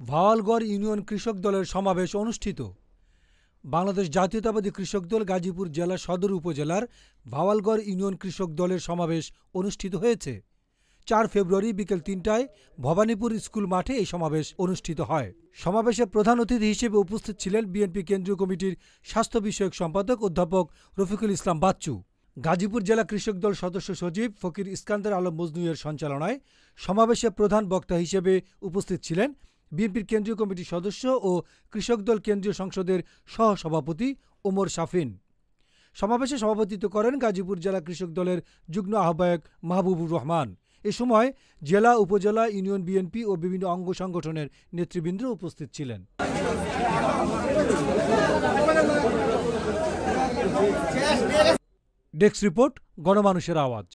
Bhawalgarh union কৃষক দলের সমাবেশ অনুষ্ঠিত। বাংলাদেশ জাতীয়তাবাদী কৃষক দল গাজীপুর জেলা সদর উপজেলার ভাওয়ালগড় ইউনিয়ন কৃষক দলের সমাবেশ অনুষ্ঠিত হয়েছে। ৪ ফেব্রুয়ারি বিকেল ৩টায় ভবানীপুর স্কুল মাঠে এই সমাবেশ অনুষ্ঠিত হয়। সমাবেশে প্রধান অতিথি হিসেবে উপস্থিত ছিলেন বিএনপি কেন্দ্রীয় কমিটির স্বাস্থ্য বিষয়ক সম্পাদক অধ্যাপক রফিকুল ইসলাম বাচ্চু। গাজীপুর জেলা কৃষক দল সদস্য সচিব ফকির ইস্কান্দার আলম মজনুয়ের সঞ্চালনায় সমাবেশে প্রধান বক্তা হিসেবে উপস্থিত ছিলেন বিএনপির কেন্দ্রীয় কমিটির সদস্য ও কৃষক দল কেন্দ্রীয় সংসদের সহসভাপতি ওমর শাফিন। সমাবেশে সভাপতিত্ব করেন গাজীপুর জেলা কৃষক দলের যুগ্ম আহ্বায়ক মাহবুবুর রহমান। এ সময় জেলা, উপজেলা, ইউনিয়ন বিএনপি ও বিভিন্ন অঙ্গ সংগঠনের নেতৃবৃন্দ উপস্থিত ছিলেন। ডেস্ক রিপোর্ট, গণমানুষের আওয়াজ।